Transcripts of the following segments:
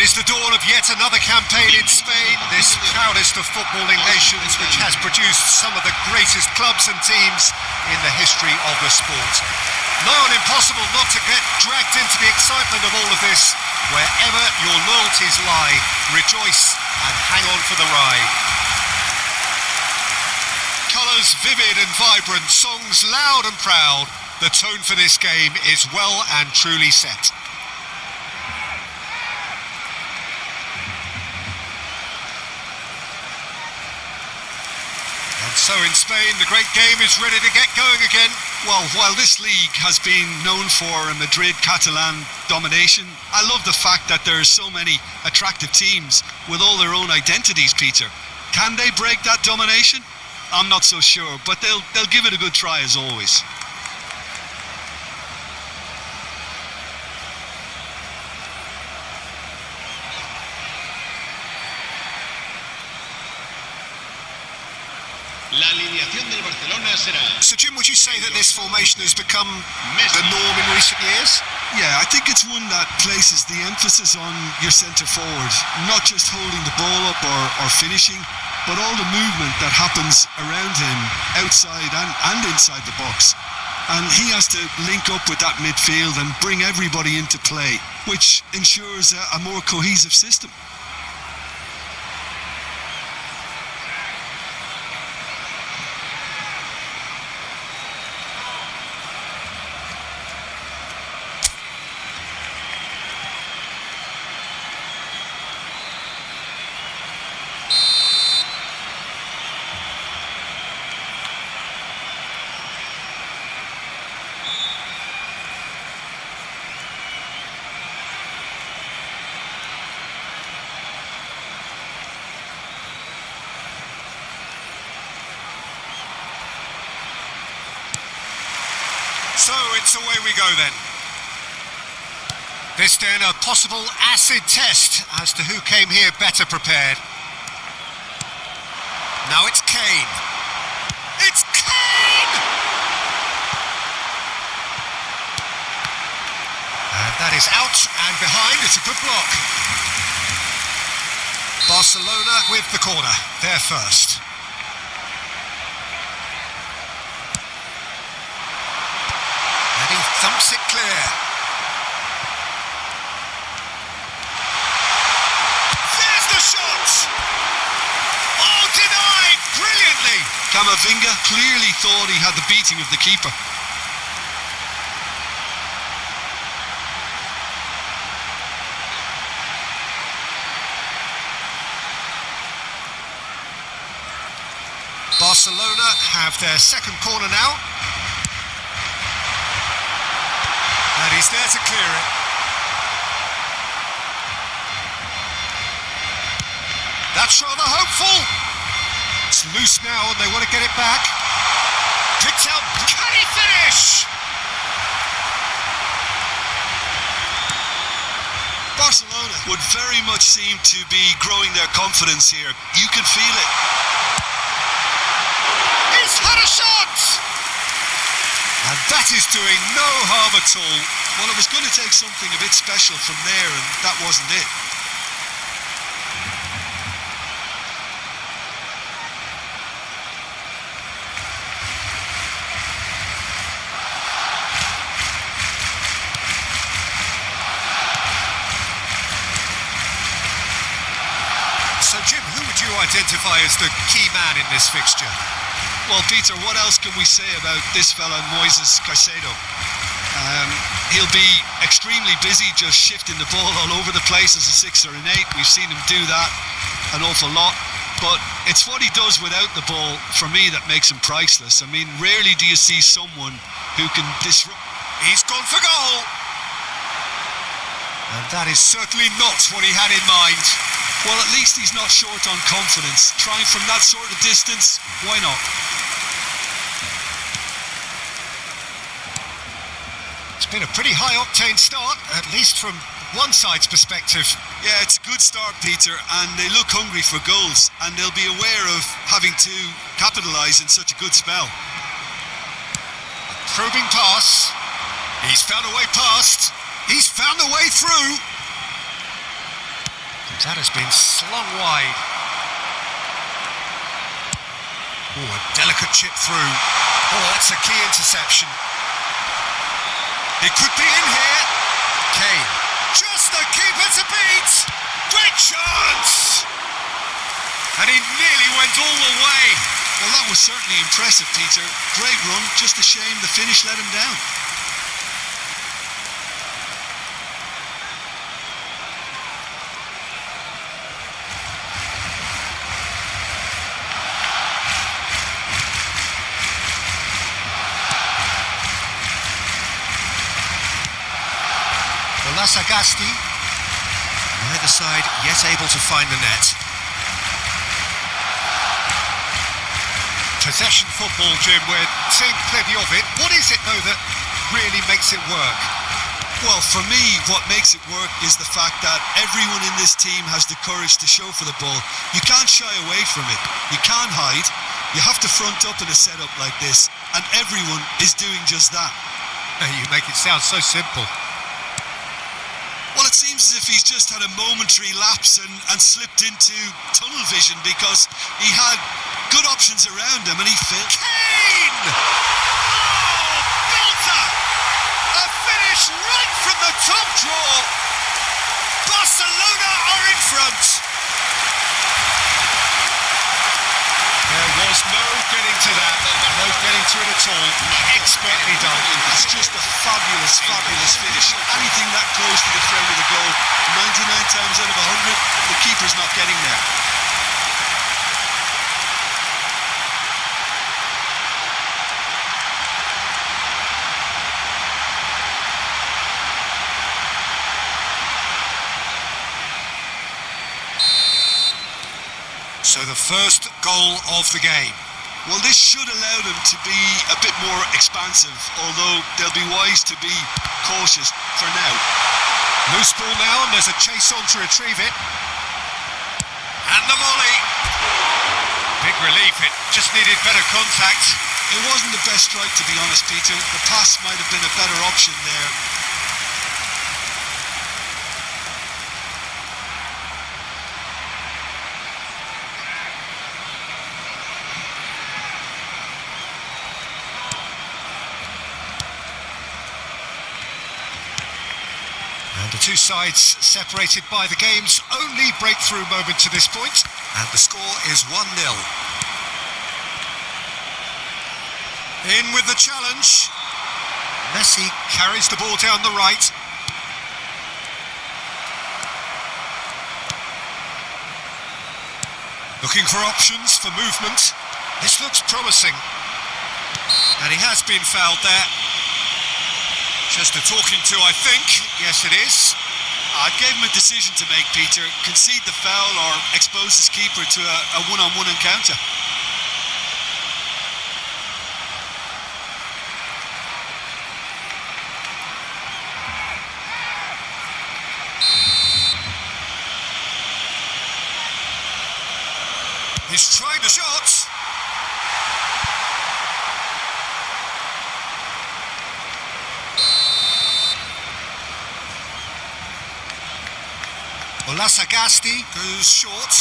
is the dawn of yet another campaign in Spain, this proudest of footballing nations, which has produced some of the greatest clubs and teams in the history of the sport. Nigh on impossible not to get dragged into the excitement of all of this. Wherever your loyalties lie, rejoice and hang on for the ride. Colours vivid and vibrant, songs loud and proud. The tone for this game is well and truly set. So in Spain, the great game is ready to get going again. Well, while this league has been known for a Madrid-Catalan domination, I love the fact that there are so many attractive teams with all their own identities, Peter. Can they break that domination? I'm not so sure, but they'll give it a good try as always. La alineación del Barcelona será... So Jim, would you say that this formation has become the norm in recent years? Yeah, I think it's one that places the emphasis on your centre forward, not just holding the ball up or finishing, but all the movement that happens around him, outside and inside the box. And he has to link up with that midfield and bring everybody into play, which ensures a more cohesive system. So it's away we go then. This then a possible acid test as to who came here better prepared. Now it's Kane. It's Kane! And that is out and behind. It's a good block. Barcelona with the corner. They're first. Thumps it clear. There's the shot! Oh, denied! Brilliantly! Camavinga clearly thought he had the beating of the keeper. Barcelona have their second corner now. And he's there to clear it. That's rather hopeful. It's loose now and they want to get it back. Picks out. Can he finish? Barcelona would very much seem to be growing their confidence here. You can feel it. He's had a shot! And that is doing no harm at all. Well, it was going to take something a bit special from there, and that wasn't it. So, Jim, who would you identify as the key man in this fixture? Well, Peter, what else can we say about this fella, Moises Caicedo? He'll be extremely busy just shifting the ball all over the place as a 6 or an 8. We've seen him do that an awful lot. But it's what he does without the ball, for me, that makes him priceless. I mean, rarely do you see someone who can disrupt. He's gone for goal! And that is certainly not what he had in mind. Well, at least he's not short on confidence. Trying from that sort of distance, why not? It's been a pretty high-octane start, at least from one side's perspective. Yeah, it's a good start, Peter, and they look hungry for goals, and they'll be aware of having to capitalise in such a good spell. A probing pass. He's found a way past. He's found a way through. That has been slung wide. Oh, a delicate chip through. Oh, that's a key interception. It could be in here. Kane. Just the keeper to beat. Great chance. And he nearly went all the way. Well, that was certainly impressive, Peter. Great run, just a shame the finish let him down. Sagasti, neither side yet able to find the net. Possession football, Jim, we're seeing plenty of it. What is it, though, that really makes it work? Well, for me, what makes it work is the fact that everyone in this team has the courage to show for the ball. You can't shy away from it. You can't hide. You have to front up in a setup like this, and everyone is doing just that. You make it sound so simple. Well, it seems as if he's just had a momentary lapse and slipped into tunnel vision because he had good options around him and he failed. Kane! Oh, belter! A finish right from the top draw. Barcelona are in front. There was no getting to that, no getting to it at all. Expertly done. That's just a fabulous, fabulous finish. Anything that close to the frame of the goal, 99 times out of 100, the keeper's not getting there. So the first goal of the game. Well, this should allow them to be a bit more expansive, although they'll be wise to be cautious for now. Loose ball now, and there's a chase on to retrieve it. And the volley. Big relief, it just needed better contact. It wasn't the best strike, to be honest, Peter. The pass might have been a better option there. And the two sides separated by the game's only breakthrough moment to this point. And the score is 1-0. In with the challenge. Messi carries the ball down the right. Looking for options for movement. This looks promising. And he has been fouled there. Just a talking to, I think. Yes, it is. I gave him a decision to make, Peter. Concede the foul or expose his keeper to a one-on-one encounter. He's trying the shots. Sagasti goes short.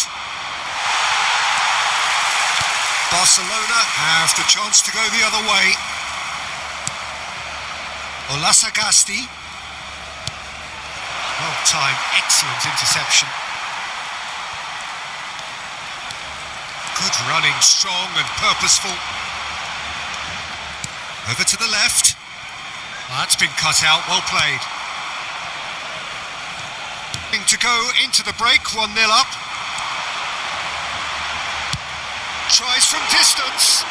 Barcelona have the chance to go the other way. Sagasti. Well timed, excellent interception. Good running, strong and purposeful. Over to the left. That's been cut out, well played. To go into the break, 1-0 up. Tries from distance.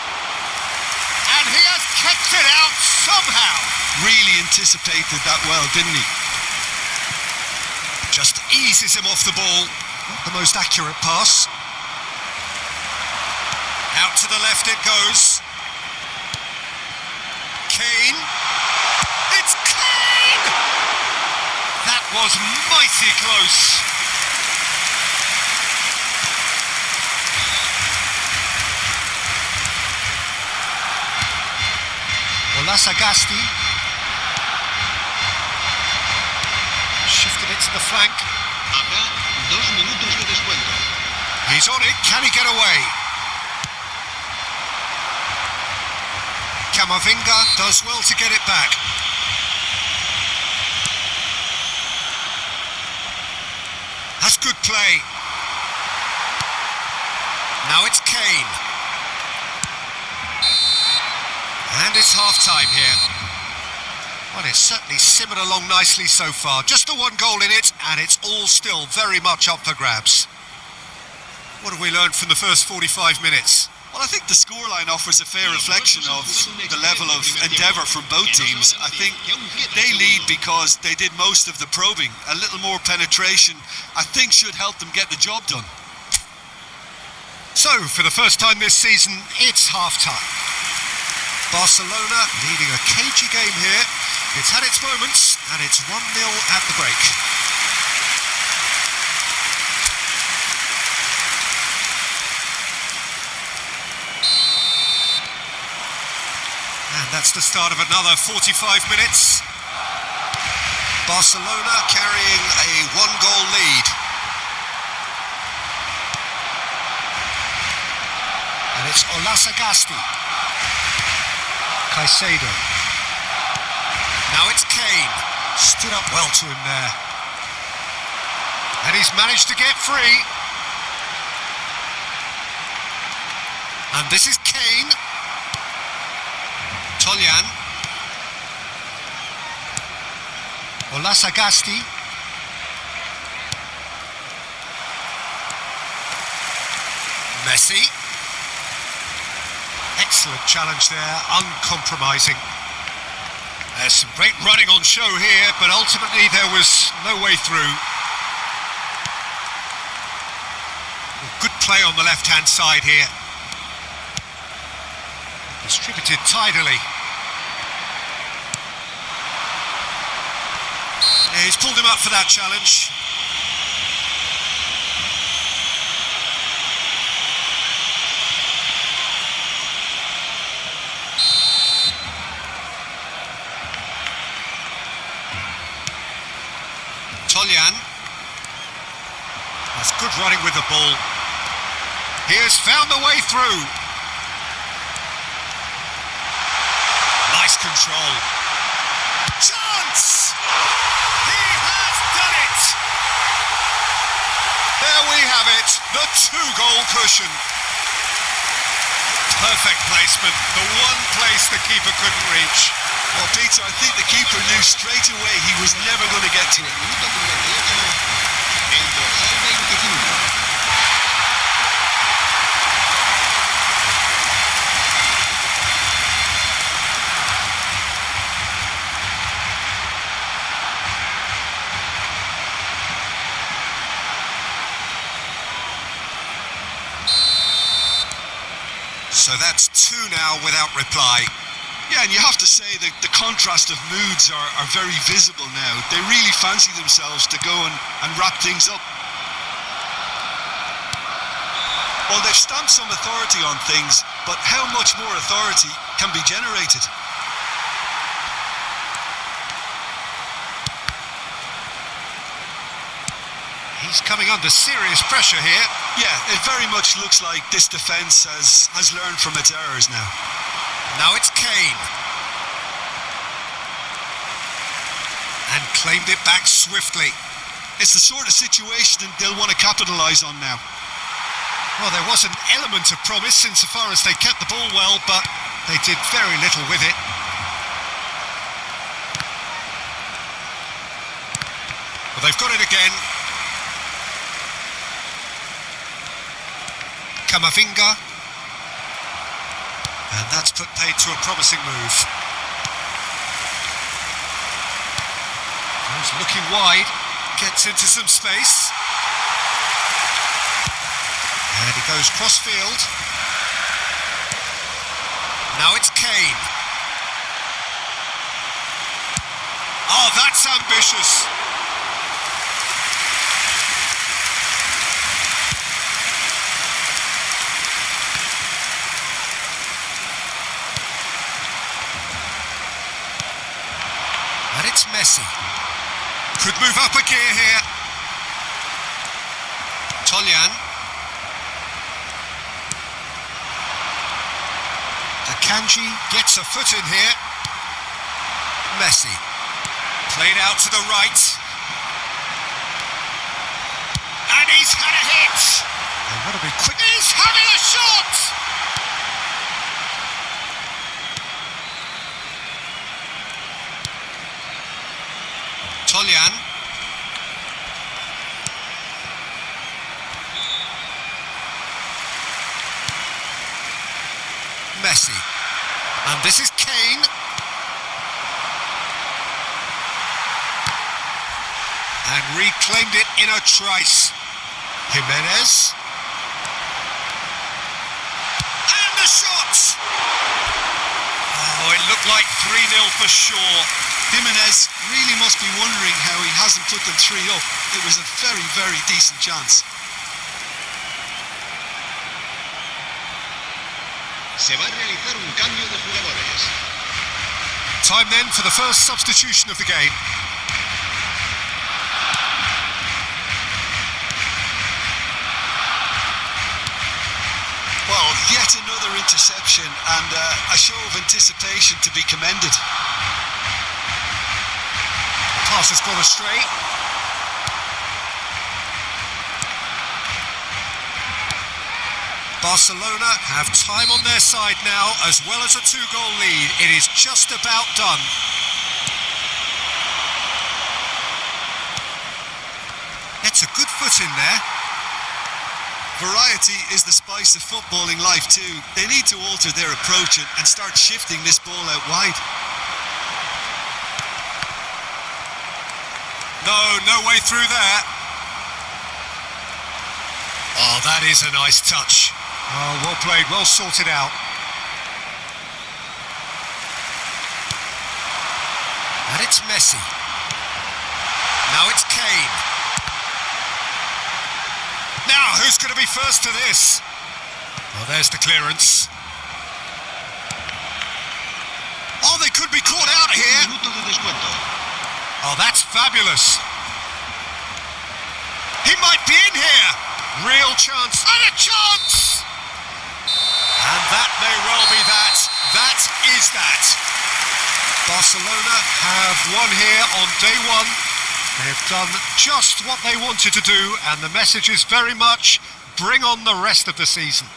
And he has kept it out somehow. Really anticipated that well, didn't he? Just eases him off the ball. Not the most accurate pass. Out to the left it goes. Kane. It's Kane! That was mighty close. Sagasti shifted it to the flank. 2 minutos de descuento. He's on it. Can he get away? Camavinga does well to get it back. That's good play. Now it's Kane. And it's half-time here. Well, it's certainly simmered along nicely so far. Just the one goal in it, and it's all still very much up for grabs. What have we learned from the first 45 minutes? Well, I think the scoreline offers a fair reflection of the level of endeavour from both teams. I think they lead because they did most of the probing. A little more penetration, I think, should help them get the job done. So, for the first time this season, it's half-time. Barcelona leading a cagey game here. It's had its moments, and it's 1-0 at the break. And that's the start of another 45 minutes. Barcelona carrying a 1-goal lead. And it's Olasagasti. Caicedo. Now it's Kane. Stood up well to him there. And he's managed to get free. And this is Kane. Toljan. Olasagasti. Messi. Excellent challenge there, uncompromising. There's some great running on show here, but ultimately there was no way through. Good play on the left-hand side here. Distributed tidily. Yeah, he's pulled him up for that challenge. Toljan. That's good running with the ball. He has found the way through. Nice control. Chance! He has done it! There we have it, the 2-goal cushion. Perfect placement, the one place the keeper couldn't reach. Well, Peter, I think the keeper knew straight away he was never going to get to it. Minuto 58, el dorsal 25. So that's 2 now without reply. Yeah, and you have to say that the contrast of moods are very visible now. They really fancy themselves to go and wrap things up. Well, they've stamped some authority on things, but how much more authority can be generated? He's coming under serious pressure here. Yeah, it very much looks like this defence has learned from its errors now. Now it's Kane. And claimed it back swiftly. It's the sort of situation they'll want to capitalise on now. Well, there was an element of promise insofar as they kept the ball well, but they did very little with it. Well, they've got it again. Camavinga. And that's put paid to a promising move. He's looking wide, gets into some space. And he goes cross-field. Now it's Kane. Oh, that's ambitious. And it's Messi. Could move up a gear here. Toljan. Akanji gets a foot in here. Messi. Played out to the right. And he's had a hit. They've got to be quick. He's having a shot! Toljan. Messi. And this is Kane. And reclaimed it in a trice. Jimenez. And the shot! Oh, it looked like 3-0 for sure. Jimenez really must be wondering how he hasn't put them 3 up. It was a very, very decent chance. Se va a realizar un cambio de jugadores. Time then for the first substitution of the game. Well, yet another interception and a show of anticipation to be commended. Pass has gone astray. Barcelona have time on their side now, as well as a 2-goal lead. It is just about done. Gets a good foot in there. Variety is the spice of footballing life too. They need to alter their approach and start shifting this ball out wide. No way through there. Oh, that is a nice touch. Oh, well played, well sorted out. And it's Messi. Now it's Kane. Now, who's going to be first to this? Well, there's the clearance. Oh, they could be caught out here. Un minuto de descuento. Oh, that's fabulous. He might be in here. Real chance. And a chance! And that may well be that. That is that. Barcelona have won here on day one. They've done just what they wanted to do, and the message is very much, bring on the rest of the season.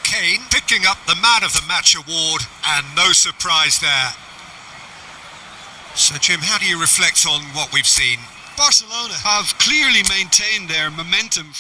Kane picking up the Man of the Match award, and no surprise there. So, Jim, how do you reflect on what we've seen? Barcelona have clearly maintained their momentum.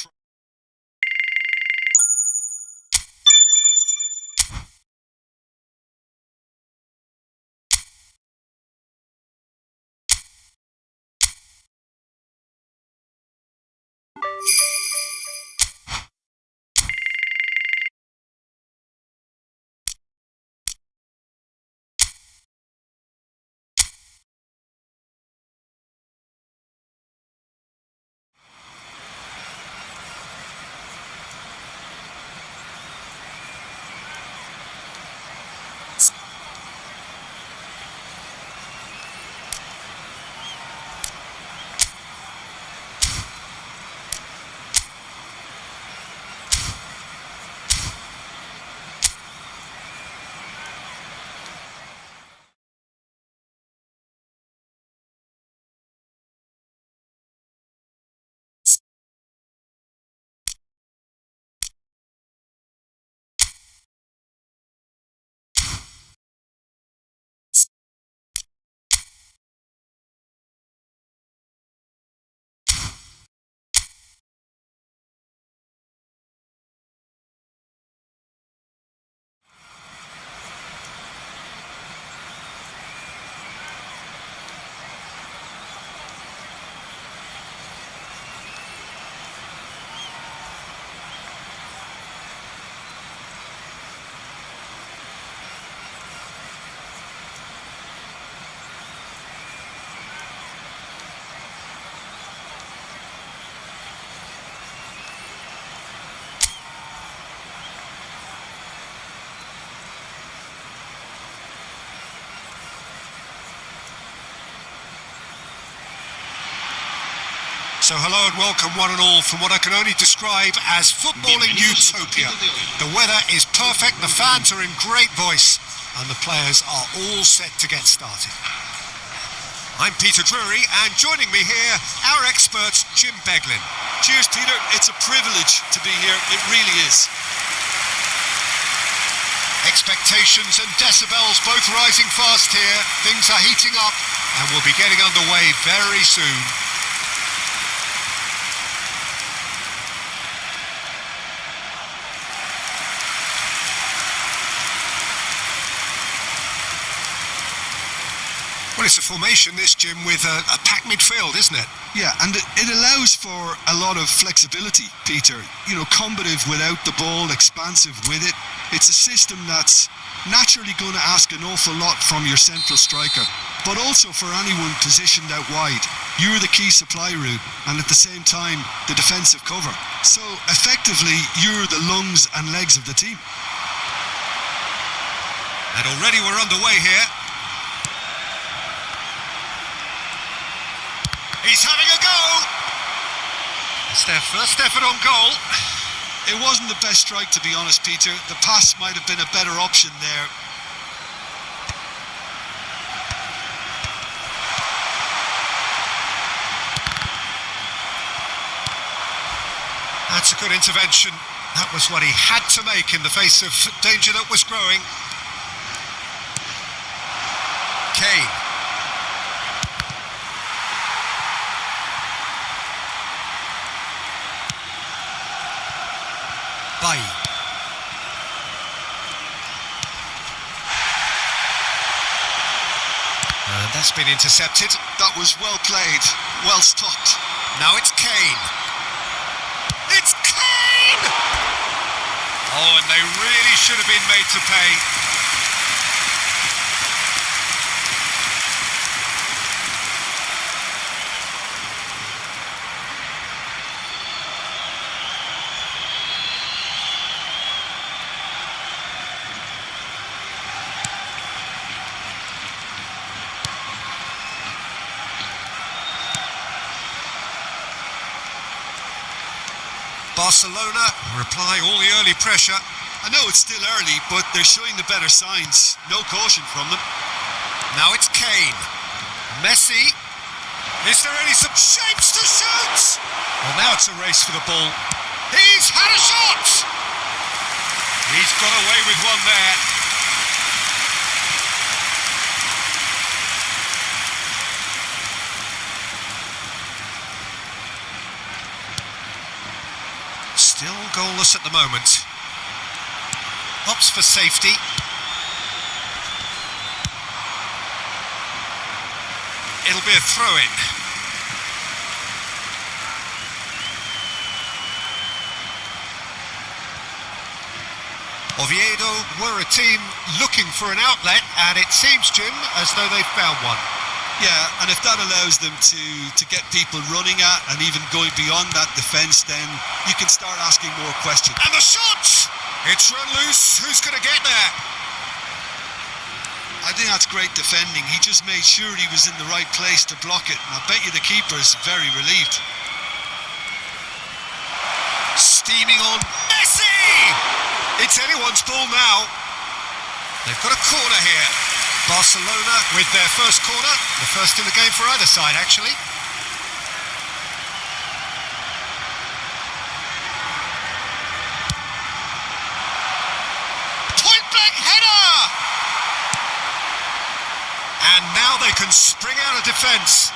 So hello and welcome one and all from what I can only describe as footballing utopia. The weather is perfect, the fans are in great voice, and the players are all set to get started. I'm Peter Drury, and joining me here, our expert Jim Beglin. Cheers, Peter. It's a privilege to be here. It really is. Expectations and decibels both rising fast here. Things are heating up, and we'll be getting underway very soon. Well, it's a formation, this, Jim, with a packed midfield, isn't it? Yeah, and it allows for a lot of flexibility, Peter. You know, combative without the ball, expansive with it. It's a system that's naturally going to ask an awful lot from your central striker, but also for anyone positioned out wide. You're the key supply route, and at the same time, the defensive cover. So, effectively, you're the lungs and legs of the team. And already we're underway here. He's having a go! It's their first effort on goal. It wasn't the best strike, to be honest, Peter. The pass might have been a better option there. That's a good intervention. That was what he had to make in the face of danger that was growing. Kane. And that's been intercepted. That was well played, well stopped. Now it's Kane. It's Kane! Oh, and they really should have been made to pay. Barcelona reply all the early pressure. I know it's still early, but they're showing the better signs. No caution from them. Now it's Kane. Messi. Is there any shapes to shoot? Well, now it's a race for the ball. He's had a shot! He's got away with one there. Still goalless at the moment. Opts for safety. It'll be a throw-in. Oviedo were a team looking for an outlet, and it seems, Jim, as though they've found one. Yeah, and if that allows them to get people running at and even going beyond that defence, then you can start asking more questions. And the shot! It's run loose. Who's going to get there? I think that's great defending. He just made sure he was in the right place to block it. And I bet you the keeper's very relieved. Steaming on Messi! It's anyone's ball now. They've got a corner here. Barcelona with their first corner, the first in the game for either side, actually. Point-blank header! And now they can spring out of defence.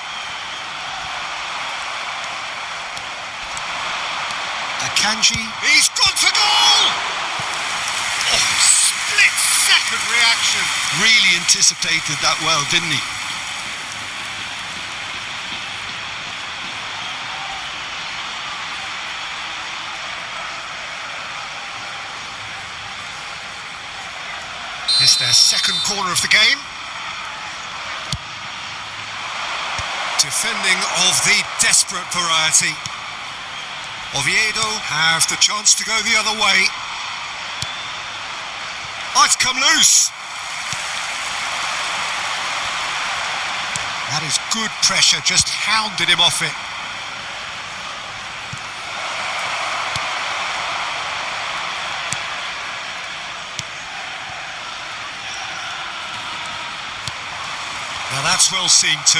Akanji, he's gone for goal! Oh, split-second reaction. Really anticipated that well, didn't he? It's their second corner of the game. Defending of the desperate variety. Oviedo have the chance to go the other way. Oh, it's come loose. That is good pressure, just hounded him off it. That's well seen too.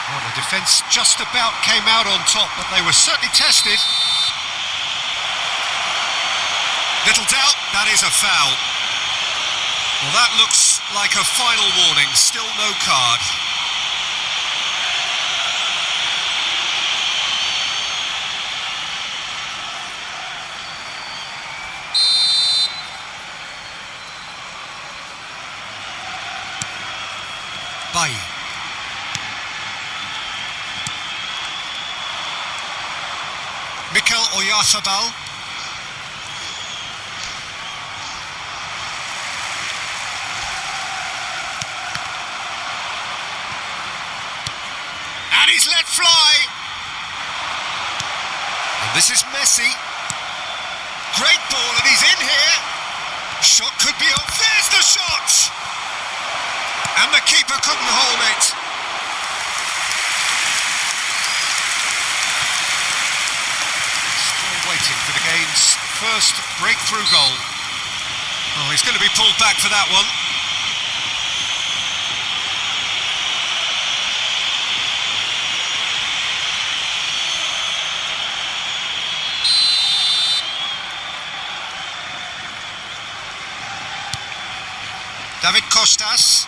Well, the defence just about came out on top, but they were certainly tested. Little doubt, that is a foul. Well, that looks like a final warning, still no card. Bay. Mikel Oyarzabal. And he's let fly. And this is Messi. Great ball, and he's in here. Shot could be off. There's the shot. And the keeper couldn't hold it. Still waiting for the game's first breakthrough goal. Oh, he's going to be pulled back for that one. David Costas.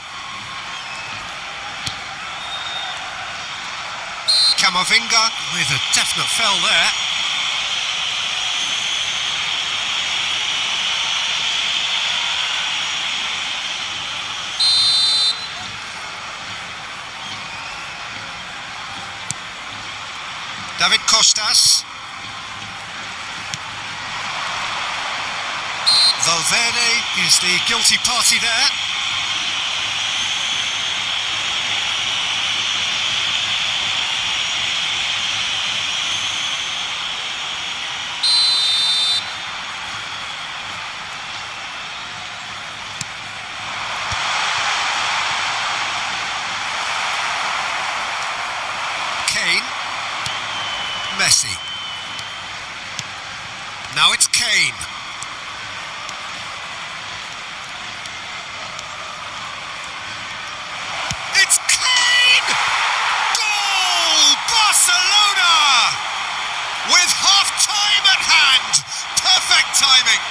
Camavinga with a definite foul there. David Costas. Valverde is the guilty party there. Messi. Now it's Kane. It's Kane! Goal! Barcelona! With half-time at hand. Perfect timing.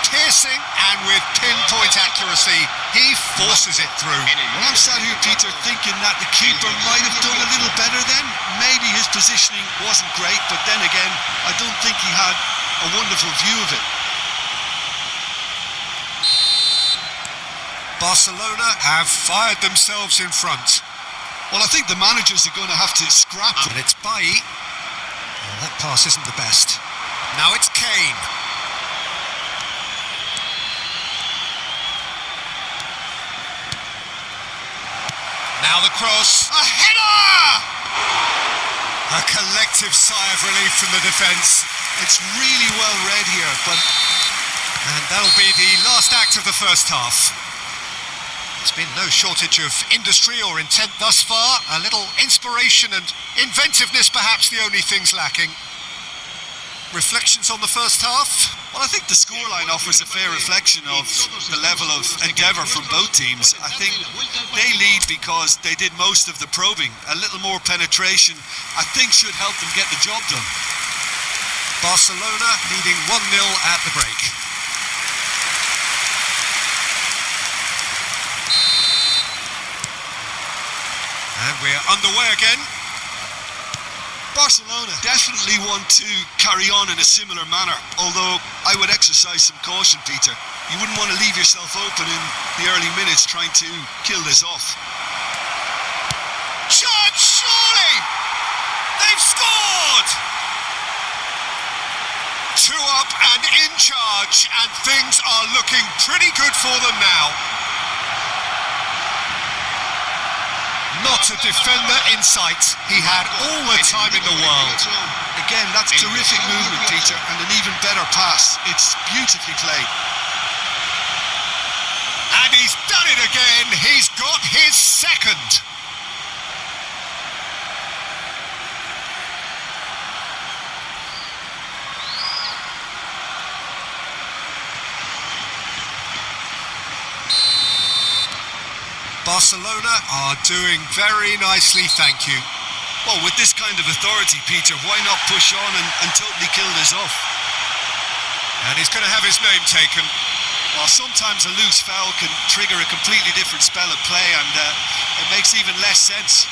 Piercing, and with pinpoint accuracy, he forces it through. Well, I'm sat here, Peter, thinking that the keeper might have done a little better then. Maybe his positioning wasn't great, but then again, I don't think he had a wonderful view of it. Barcelona have fired themselves in front. Well, I think the managers are going to have to scrap. And it's Bailly. Well, that pass isn't the best. Now it's Kane. Now the cross. A header! A collective sigh of relief from the defence. It's really well read here, but... And that'll be the last act of the first half. There's been no shortage of industry or intent thus far. A little inspiration and inventiveness, perhaps the only things lacking. Reflections on the first half? Well, I think the scoreline offers a fair reflection of the level of endeavour from both teams. I think they lead because they did most of the probing. A little more penetration, I think, should help them get the job done. Barcelona leading 1-0 at the break. And we're underway again. Barcelona definitely want to carry on in a similar manner, although I would exercise some caution, Peter. You wouldn't want to leave yourself open in the early minutes trying to kill this off. Shot, surely! They've scored! 2 up and in charge, and things are looking pretty good for them now. Not a defender in sight. He had all the time in the world. Again, that's terrific movement, Peter, and an even better pass. It's beautifully played. And he's done it again. He's got his second. Barcelona are doing very nicely, thank you. Well, with this kind of authority, Peter, why not push on and totally kill this off? And he's going to have his name taken. Well, sometimes a loose foul can trigger a completely different spell of play, and it makes even less sense.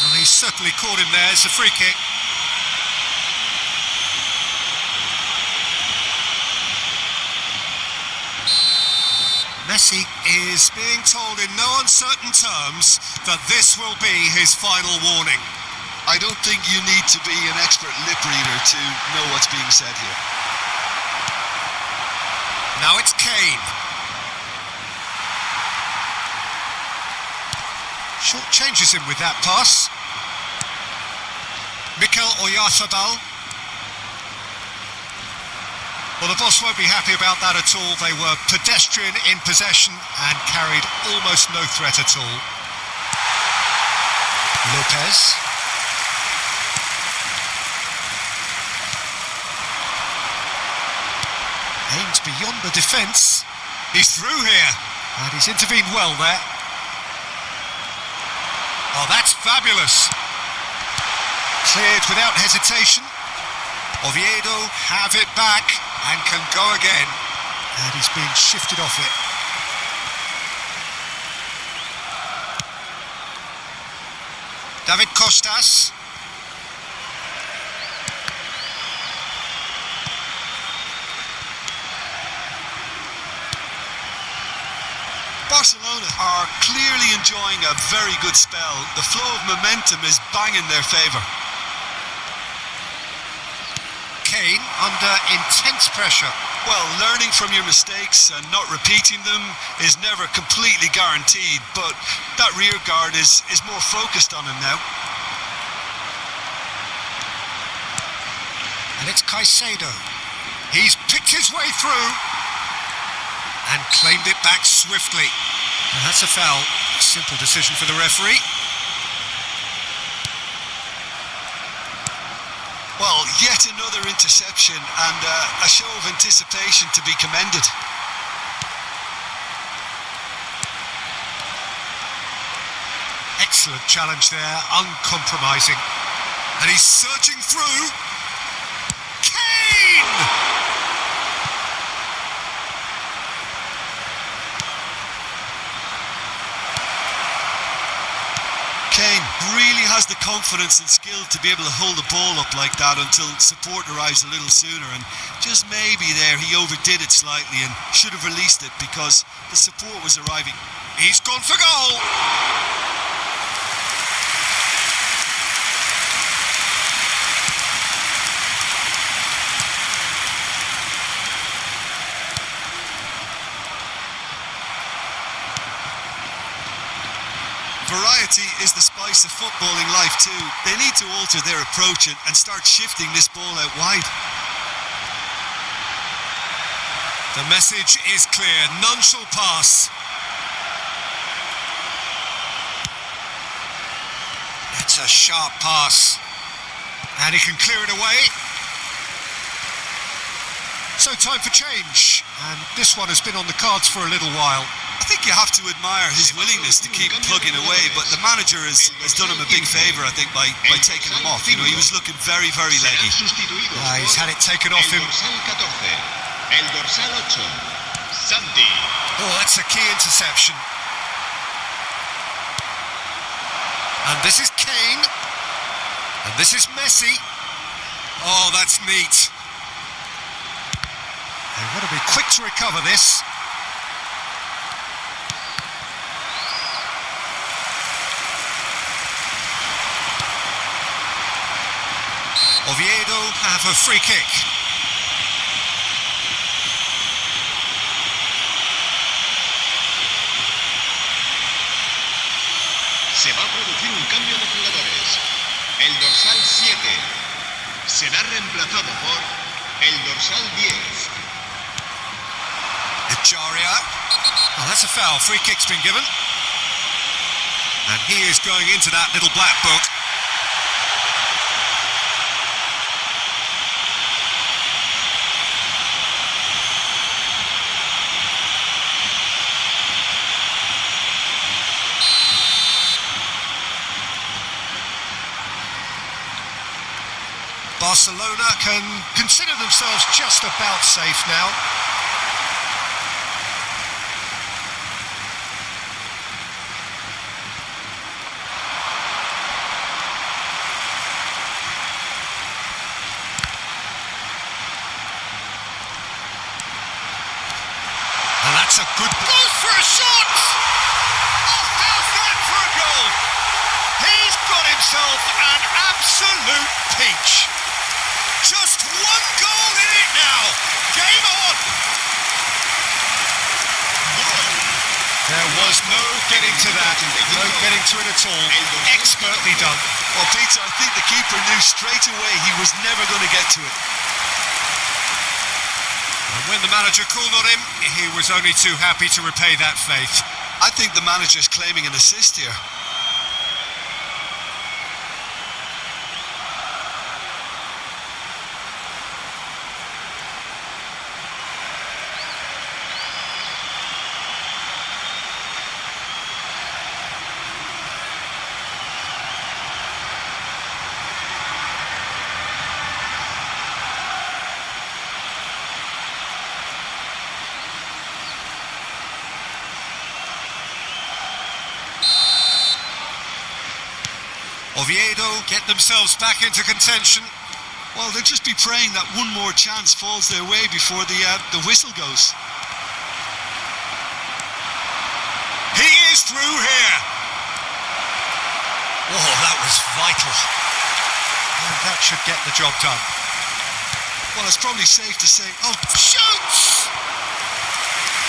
Well, he's certainly caught him there. It's a free kick. Messi is being told in no uncertain terms that this will be his final warning. I don't think you need to be an expert lip reader to know what's being said here. Now it's Kane. Short changes him with that pass. Mikel Oyarzabal. Well, the boss won't be happy about that at all. They were pedestrian in possession and carried almost no threat at all. Lopez. Aims beyond the defence. He's through here. And he's intervened well there. Oh, that's fabulous. Cleared without hesitation. Oviedo have it back and can go again. And he's being shifted off it. David Costas. Barcelona are clearly enjoying a very good spell. The flow of momentum is bang in their favour. Kane under intense pressure. Well, learning from your mistakes and not repeating them is never completely guaranteed, but that rear guard is more focused on him now. And it's Caicedo. He's picked his way through and claimed it back swiftly. And that's a foul. A simple decision for the referee. Well, yet another interception and a show of anticipation to be commended. Excellent challenge there, uncompromising. And he's surging through. Kane! Kane really has the confidence and skill to be able to hold the ball up like that until support arrives a little sooner, and just maybe there he overdid it slightly and should have released it because the support was arriving. He's gone for goal! Variety is the spice of footballing life too. They need to alter their approach and start shifting this ball out wide. The message is clear, none shall pass. That's a sharp pass. And he can clear it away. So time for change. And this one has been on the cards for a little while. I think you have to admire his willingness to keep plugging away, but the manager has done him a big favour, I think, by taking him off. You know, he was looking very, very leggy. He's had it taken off him. El dorsal 8, Santi. Oh, that's a key interception. And this is Kane. And this is Messi. Oh, that's neat. They want to be quick to recover this. Oviedo have a free kick. Se va a producir un cambio de jugadores. El dorsal 7 será reemplazado por el dorsal 10. Echaria. Oh, that's a foul. Free kick's been given. And he is going into that little black book. Barcelona can consider themselves just about safe now. And that's a good goal for a shot! Oh, how's that for a goal? He's got himself an absolute peach. Just one goal in it now. Game on. There was no getting to that. No getting to it at all. Expertly done. Well, Peter, I think the keeper knew straight away he was never going to get to it. And when the manager called on him, he was only too happy to repay that faith. I think the manager's claiming an assist here. Oviedo get themselves back into contention. Well, they'll just be praying that one more chance falls their way before the whistle goes. He is through here. Oh, that was vital. And that should get the job done. Well, it's probably safe to say, Oh, shoots!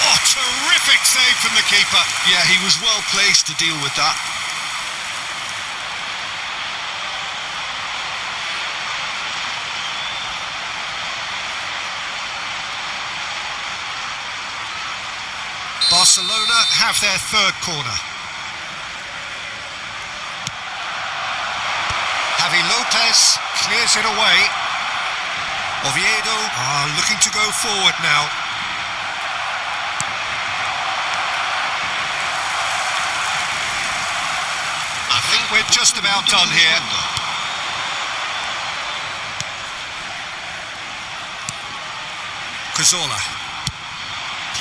Oh, terrific save from the keeper. yeah, he was well placed to deal with that. Barcelona have their third corner. Javi Lopez clears it away. Oviedo are looking to go forward now. I think we're just about done here. Cazorla.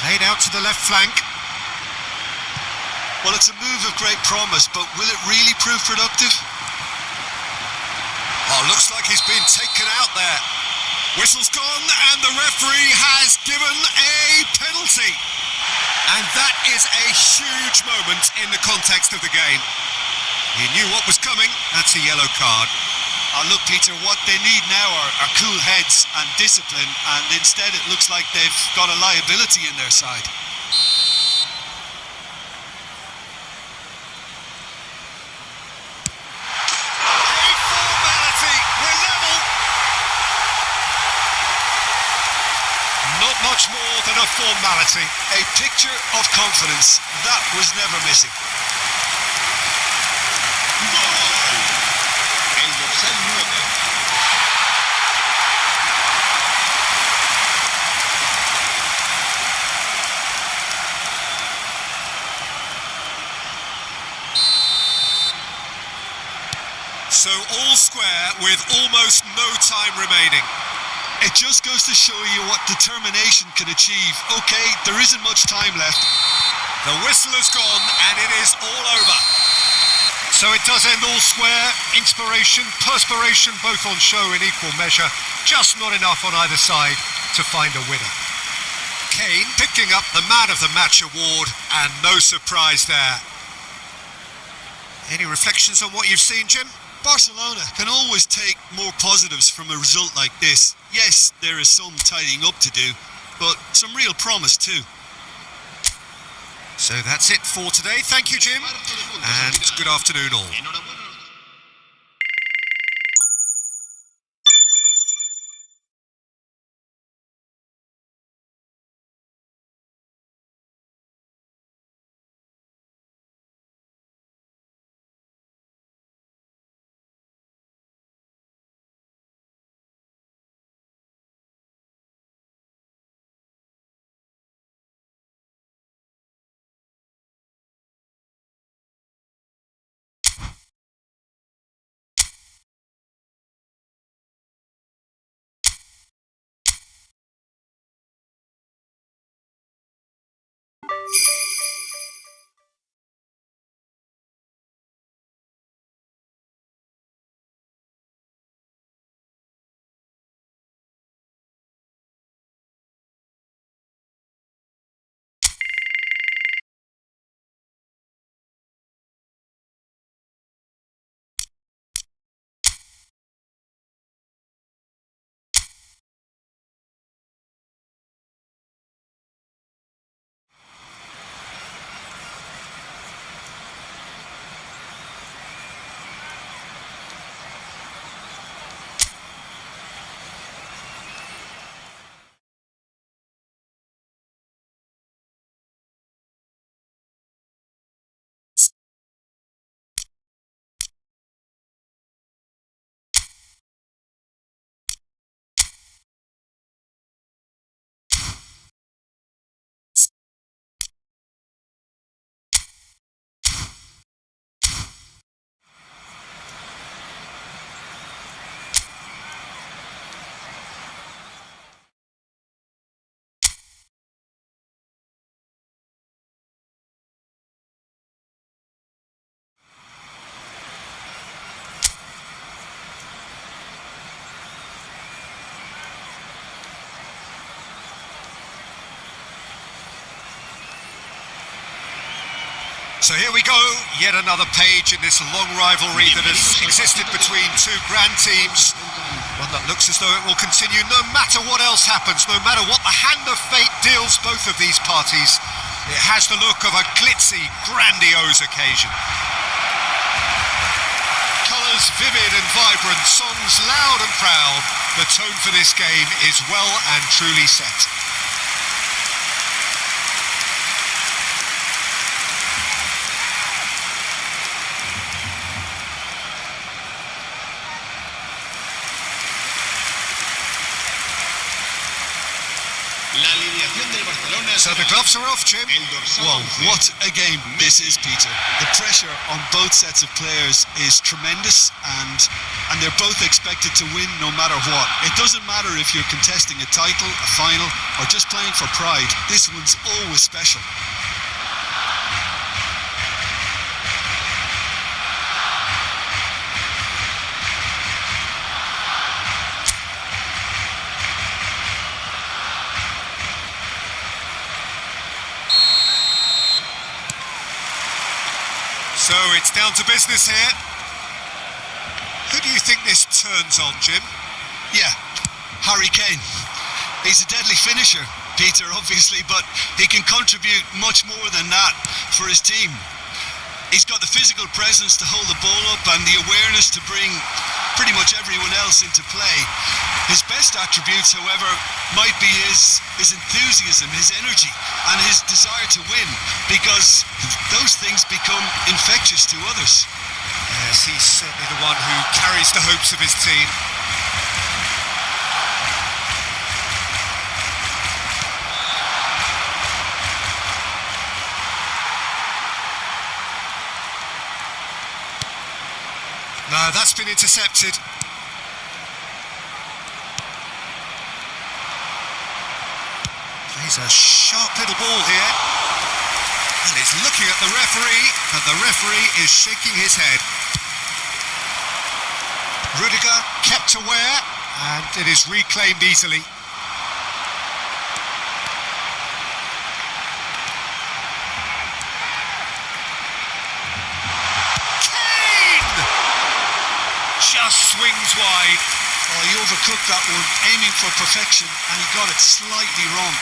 Played out to the left flank. Well, it's a move of great promise, but will it really prove productive? Oh, looks like he's been taken out there. Whistle's gone and the referee has given a penalty. And that is a huge moment in the context of the game. He knew what was coming. That's a yellow card. Look, Peter, what they need now are cool heads and discipline, and instead it looks like they've got a liability in their side. A formality. We're level. Not much more than a formality. A picture of confidence. That was never missing. El dorsal 9. So all square with almost no time remaining. It just goes to show you what determination can achieve. Okay, there isn't much time left. The whistle has gone and it is all over. So it does end all square. Inspiration, perspiration, both on show in equal measure. Just not enough on either side to find a winner. Kane picking up the Man of the Match award, and no surprise there. Any reflections on what you've seen, Jim? Barcelona can always take more positives from a result like this. Yes, there is some tidying up to do, but some real promise too. So that's it for today. Thank you, Jim, and good afternoon all. Enhorabuena. So here we go, yet another page in this long rivalry that has existed between two grand teams. One that looks as though it will continue no matter what else happens, no matter what the hand of fate deals both of these parties. It has the look of a glitzy, grandiose occasion. Colours vivid and vibrant, songs loud and proud. The tone for this game is well and truly set. La alineación del Barcelona. So the gloves are off, Jim. El dorsal Well, 11. what a game this is, Peter. The pressure on both sets of players is tremendous, and they're both expected to win no matter what. It doesn't matter if you're contesting a title, a final, or just playing for pride. This one's always special. So it's down to business here. Who do you think this turns on, Jim? Yeah, Harry Kane. He's a deadly finisher, Peter, obviously, but he can contribute much more than that for his team. He's got the physical presence to hold the ball up and the awareness to bring pretty much everyone else into play. His best attributes, however, might be his enthusiasm, his energy, and his desire to win, because those things become infectious to others. Yes, he's certainly the one who carries the hopes of his team. No, that's been intercepted. Plays a sharp little ball here. And he's looking at the referee, and the referee is shaking his head. Rudiger kept aware, and it is reclaimed easily. just swings wide. Oh, he overcooked that one, aiming for perfection, and he got it slightly wrong.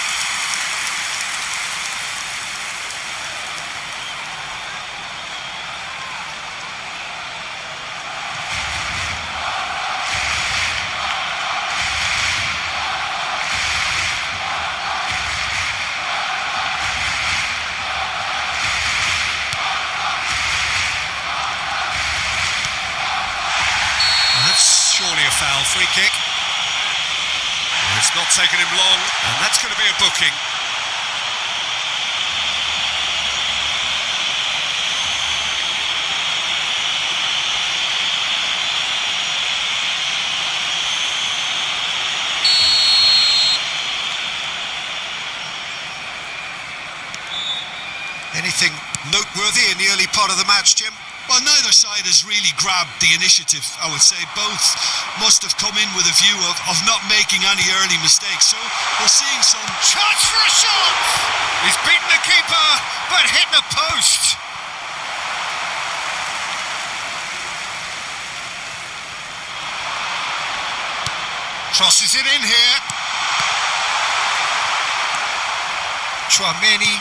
Surely a foul, free kick. It's not taken him long, and that's going to be a booking. Anything noteworthy in the early part of the match, Jim? Well, neither side has really grabbed the initiative, I would say. Both must have come in with a view of not making any early mistakes. So we're seeing some... Chance for a shot! He's beaten the keeper, but hit the post. Crosses it in here. Tchouaméni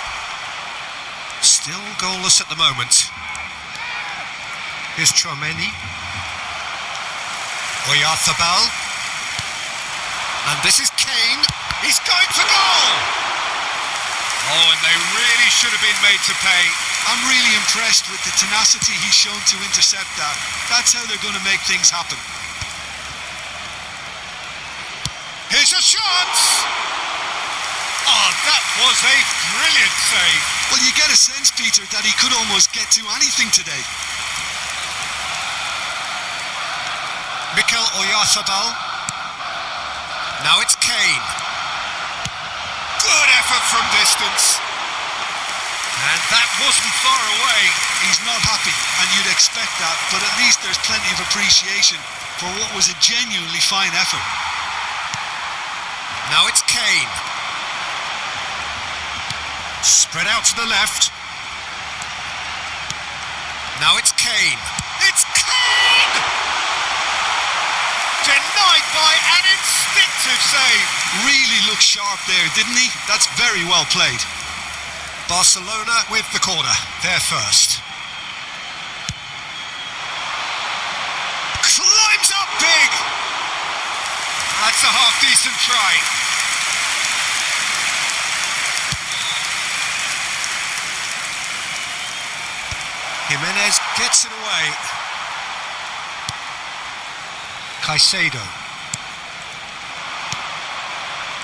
still goalless at the moment. Here's Tchouaméni. Oyarzabal. And this is Kane. He's going for goal! Oh, and they really should have been made to pay. I'm really impressed with the tenacity he's shown to intercept that. That's how they're going to make things happen. Here's a shot! Oh, that was a brilliant save. Well, you get a sense, Peter, that he could almost get to anything today. Mikel Oyarzabal. Now it's Kane. Good effort from distance. And that wasn't far away. He's not happy, and you'd expect that, but at least there's plenty of appreciation for what was a genuinely fine effort. Now it's Kane. Spread out to the left. Now it's Kane. It's Kane! Denied by an instinctive save. Really looked sharp there, didn't he? That's very well played. Barcelona with the corner. They're first. Climbs up big. That's a half-decent try. Jimenez gets it away. Caicedo.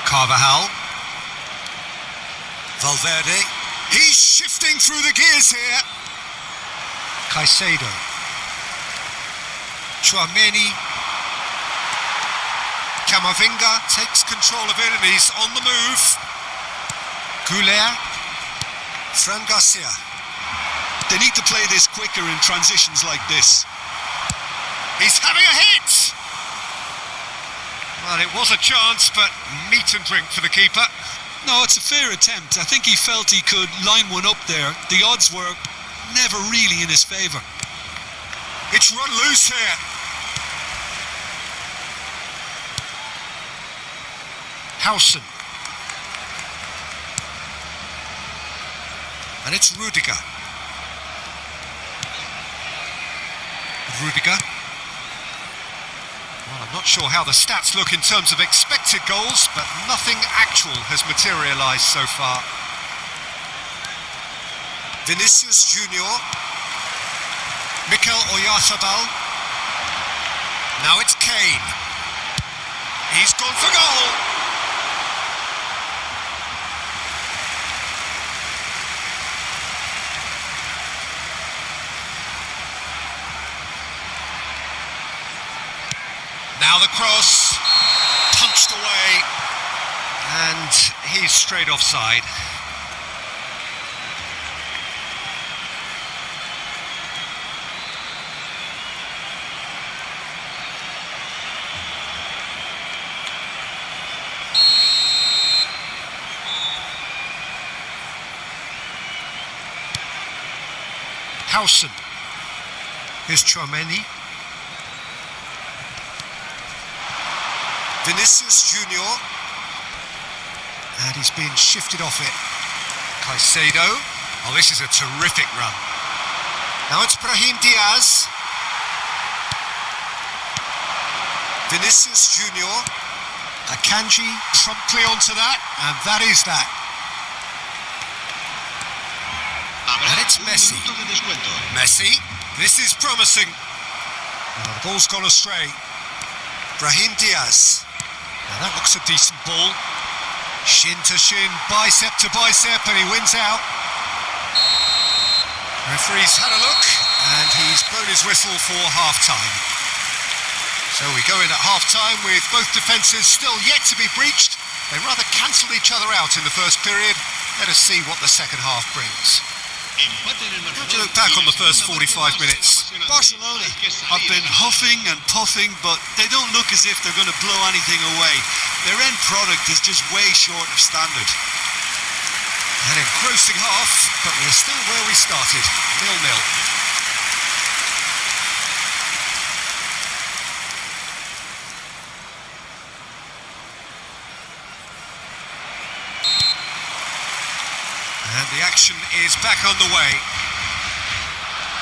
Carvajal. Valverde. He's shifting through the gears here. Caicedo. Tchouaméni. Camavinga takes control of it and he's on the move. Goulet. Fran Garcia. They need to play this quicker in transitions like this. He's having a hit! Well, it was a chance, but meat and drink for the keeper. No, it's a fair attempt. I think he felt he could line one up there. The odds were never really in his favour. It's run loose here. Howson. And it's Rudiger. Rudiger. Well, I'm not sure how the stats look in terms of expected goals, but nothing actual has materialised so far. Vinicius Junior. Mikel Oyarzabal. Now it's Kane. He's gone for goal. Now the cross, punched away, and he's straight offside. Howson. Here's Tchouaméni. Vinicius Junior. And he's been shifted off it. Caicedo. Oh, this is a terrific run. Now it's Brahim Diaz. Vinicius Junior. Akanji promptly onto that, and that is that. And it's Messi. Messi. This is promising. Oh, the ball's gone astray. Brahim Diaz. Now that looks a decent ball. Shin to shin, bicep to bicep, and he wins out. Referee's had a look, and he's blown his whistle for half-time. So we go in at half-time with both defences still yet to be breached. They rather cancelled each other out in the first period. Let us see what the second half brings. How do you look back on the first 45 minutes? Barcelona have been huffing and puffing, but they don't look as if they're going to blow anything away. Their end product is just way short of standard. An engrossing half, but we're still where we started, 0-0. And the action is back on the way.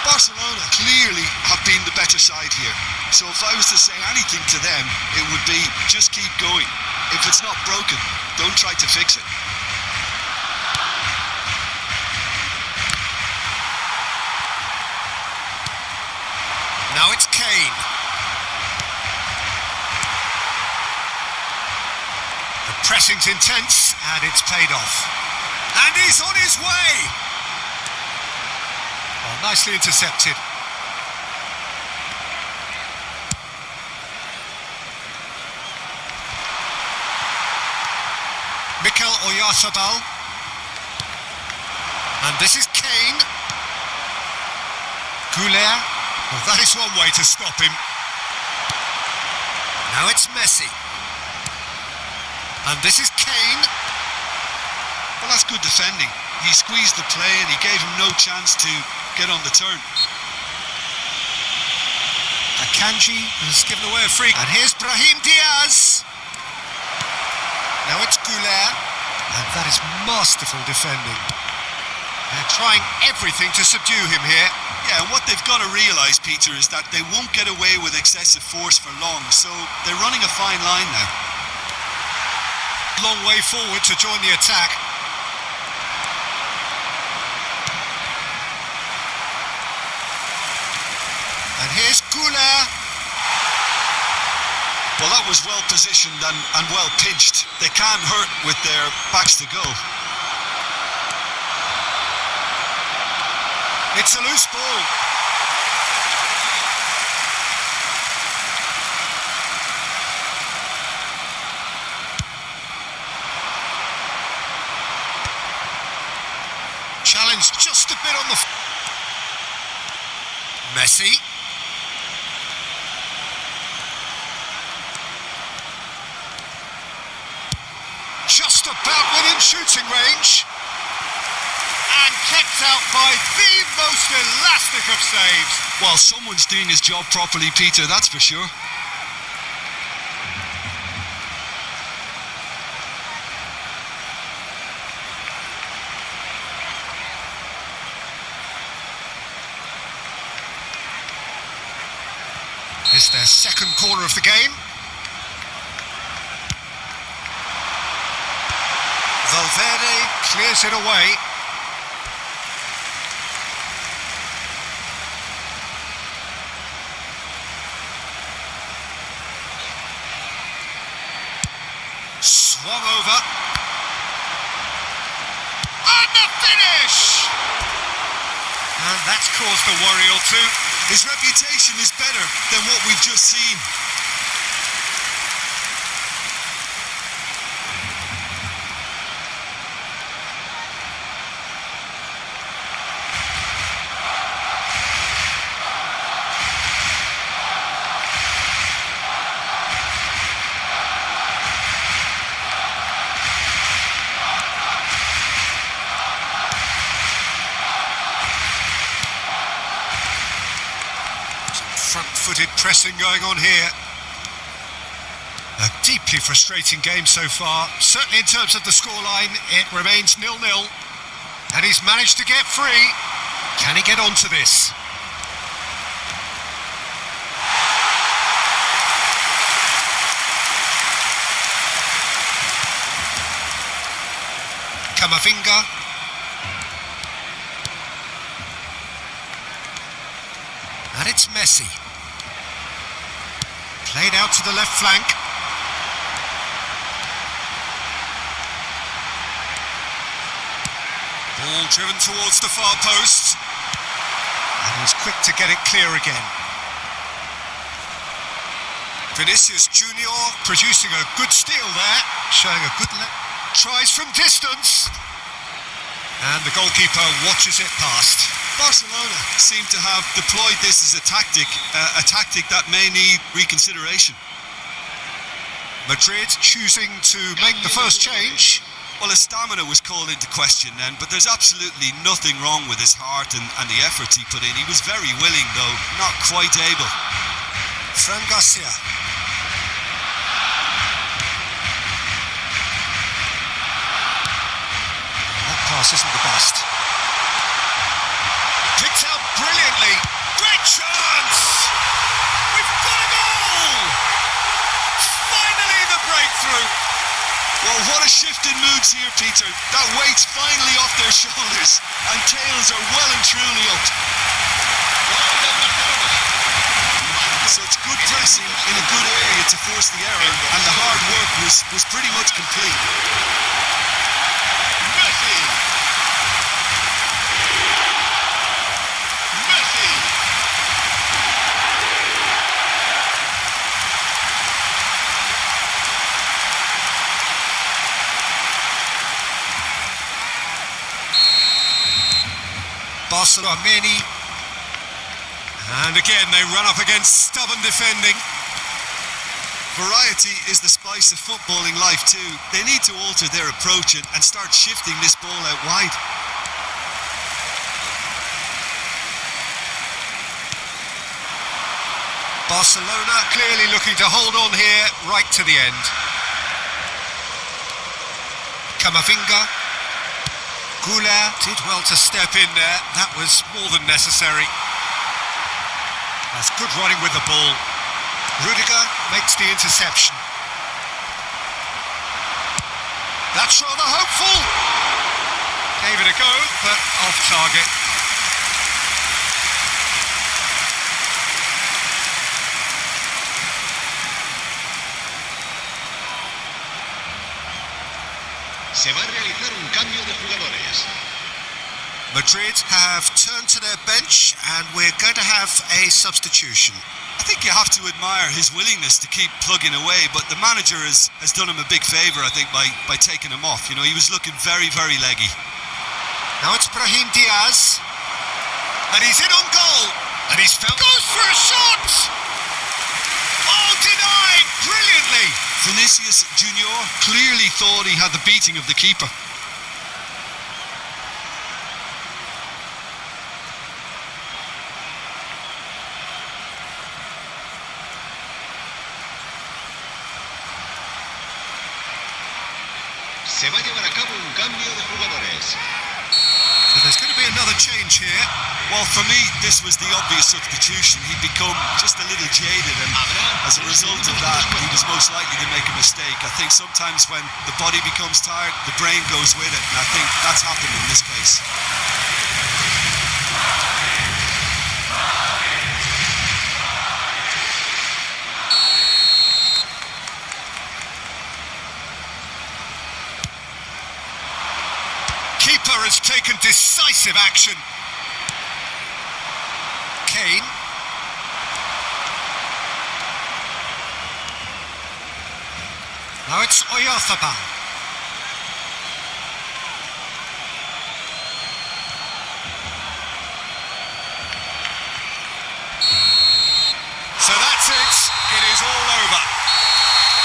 Barcelona clearly have been the better side here. So if I was to say anything to them, it would be just keep going. If it's not broken, don't try to fix it. Now it's Kane. The pressing's intense and it's paid off. And he's on his way! Oh, nicely intercepted. Mikel Oyarzabal. And this is Kane. Goulet. Well, that is one way to stop him. Now it's Messi. And this is Kane. Well, that's good defending. He squeezed the play and he gave him no chance to get on the turn. Akanji has given away a free. And here's Brahim Diaz. Now it's Goulet. And that is masterful defending. They're trying everything to subdue him here. Yeah, and what they've got to realise, Peter, is that they won't get away with excessive force for long. So they're running a fine line now. Long way forward to join the attack. And here's Goulet. Well, that was well positioned and well pinched. They can't hurt with their backs to goal. It's a loose ball. Challenge just a bit on the... Messi. Just about within shooting range. And kept out by the most elastic of saves. Well, someone's doing his job properly, Peter, that's for sure. It's their second corner of the game. Valverde clears it away. Swung over. And the finish! And that's caused a worry or two. His reputation is better than what we've just seen. Front-footed pressing going on here. A deeply frustrating game so far. Certainly in terms of the scoreline, it remains 0-0. And he's managed to get free. Can he get onto this? Camavinga. And it's Messi. Played out to the left flank. Ball driven towards the far post. And he's quick to get it clear again. Vinicius Junior producing a good steal there, showing a good tries from distance. And the goalkeeper watches it past. Barcelona seem to have deployed this as a tactic that may need reconsideration. Madrid choosing to make the first change. Well, his stamina was called into question then, but there's absolutely nothing wrong with his heart and the efforts he put in. He was very willing, though, not quite able. Fran Garcia. That pass isn't the best. Picked out brilliantly. Great chance! We've got a goal! Finally the breakthrough! Well, what a shift in moods here, Peter. That weight's finally off their shoulders, and tails are well and truly up. So it's good pressing in a good area to force the error, and the hard work was pretty much complete. Messi. Messi. Barcelona, many. And again, they run up against stubborn defending. Variety is the spice of footballing life too. They need to alter their approach and start shifting this ball out wide. Barcelona clearly looking to hold on here right to the end. Camavinga. Goulart did well to step in there. That was more than necessary. That's good running with the ball. Rudiger makes the interception. That's rather hopeful. Gave it a go, but off target. Se va a realizar un cambio de jugadores. Madrid have turned to their bench and we're going to have a substitution. I think you have to admire his willingness to keep plugging away, but the manager has done him a big favour, I think, by taking him off. You know, he was looking very, very leggy. Now it's Brahim Diaz. And he's in on goal. And he's found... Goes for a shot! Oh, denied brilliantly! Vinicius Junior clearly thought he had the beating of the keeper. Se va a llevar a cabo un cambio de jugadores. So there's going to be another change here. Well, for me, this was the obvious substitution. He'd become just a little jaded, and as a result of that, he was most likely to make a mistake. I think sometimes when the body becomes tired, the brain goes with it, and I think that's happened in this case. Keeper has taken decisive action. Kane. Now it's Oyarzabal. So that's it. It is all over.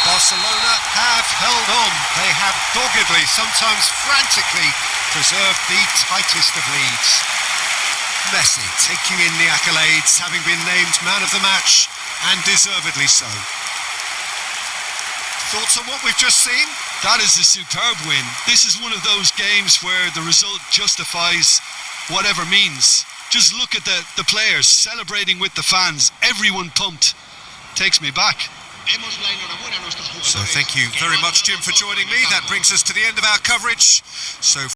Barcelona have held on. They have doggedly, sometimes frantically, preserved the tightest of leads. Messi taking in the accolades, having been named man of the match, and deservedly so. Thoughts on what we've just seen? That is a superb win. This is one of those games where the result justifies whatever means. Just look at the players celebrating with the fans. Everyone pumped. Takes me back. So thank you very much, Jim, for joining me. That brings us to the end of our coverage. So